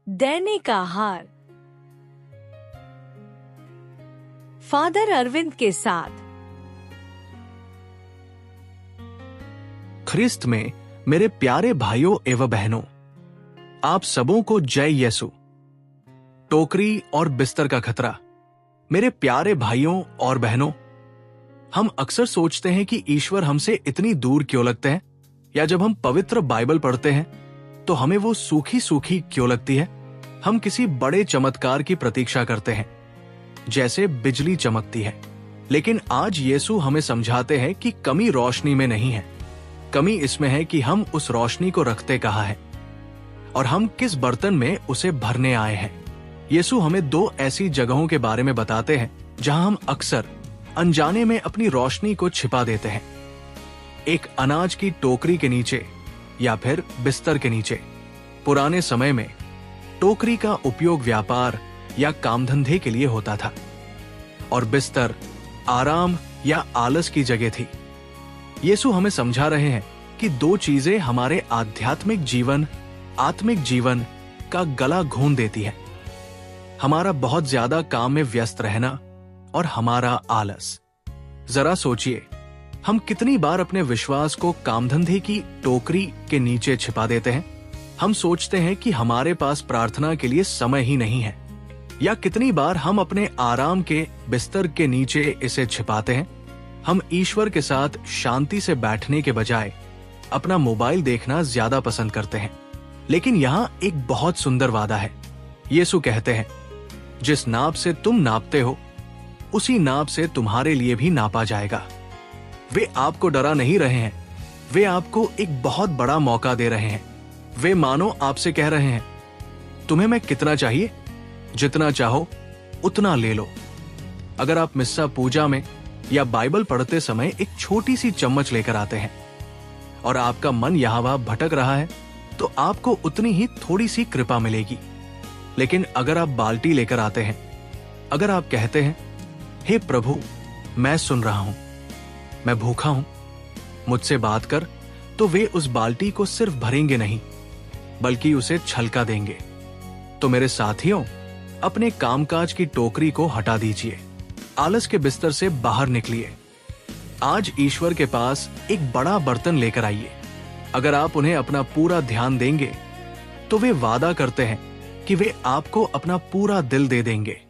दैनिक आहार। फादर अरविंद के साथ। ख्रिस्त में मेरे प्यारे भाइयों एवं बहनों, आप सबों को जय यीशु। टोकरी और बिस्तर का खतरा। मेरे प्यारे भाइयों और बहनों, हम अक्सर सोचते हैं कि ईश्वर हमसे इतनी दूर क्यों लगते हैं, या जब हम पवित्र बाइबल पढ़ते हैं तो हमें वो सूखी सूखी क्यों लगती है। हम किसी बड़े चमत्कार की प्रतीक्षा करते हैं, जैसे बिजली चमकती है। लेकिन आज यीशु हमें समझाते हैं कि कमी रोशनी में नहीं है, कमी इसमें है कि हम उस रोशनी को रखते कहाँ हैं और हम किस बर्तन में उसे भरने आए हैं। यीशु हमें दो ऐसी जगहों के बारे में बताते हैं जहां हम अक्सर अनजाने में अपनी रोशनी को छिपा देते हैं। एक अनाज की टोकरी के नीचे या फिर बिस्तर के नीचे। पुराने समय में टोकरी का उपयोग व्यापार या कामधंधे के लिए होता था और बिस्तर आराम या आलस की जगह थी। यीशु हमें समझा रहे हैं कि दो चीजें हमारे आध्यात्मिक जीवन, आत्मिक जीवन का गला घोंट देती है। हमारा बहुत ज्यादा काम में व्यस्त रहना और हमारा आलस। जरा सोचिए, हम कितनी बार अपने विश्वास को कामधंधे की टोकरी के नीचे छिपा देते हैं। हम सोचते हैं कि हमारे पास प्रार्थना के लिए समय ही नहीं है, या कितनी बार हम अपने आराम के बिस्तर के नीचे इसे छिपाते हैं। हम ईश्वर के साथ शांति से बैठने के बजाय अपना मोबाइल देखना ज्यादा पसंद करते हैं। लेकिन यहाँ एक बहुत सुंदर वादा है। यीशु कहते हैं, जिस नाप से तुम नापते हो उसी नाप से तुम्हारे लिए भी नापा जाएगा। वे आपको डरा नहीं रहे हैं, वे आपको एक बहुत बड़ा मौका दे रहे हैं। वे मानो आपसे कह रहे हैं, तुम्हें मैं कितना चाहिए, जितना चाहो उतना ले लो। अगर आप मिस्सा पूजा में या बाइबल पढ़ते समय एक छोटी सी चम्मच लेकर आते हैं और आपका मन यहाँ वहां भटक रहा है, तो आपको उतनी ही थोड़ी सी कृपा मिलेगी। लेकिन अगर आप बाल्टी लेकर आते हैं, अगर आप कहते हैं, हे प्रभु, मैं सुन रहा हूं, मैं भूखा हूं, मुझसे बात कर, तो वे उस बाल्टी को सिर्फ भरेंगे नहीं बल्कि उसे छलका देंगे। तो मेरे साथियों, अपने कामकाज की टोकरी को हटा दीजिए, आलस के बिस्तर से बाहर निकलिए। आज ईश्वर के पास एक बड़ा बर्तन लेकर आइए। अगर आप उन्हें अपना पूरा ध्यान देंगे तो वे वादा करते हैं कि वे आपको अपना पूरा दिल दे देंगे।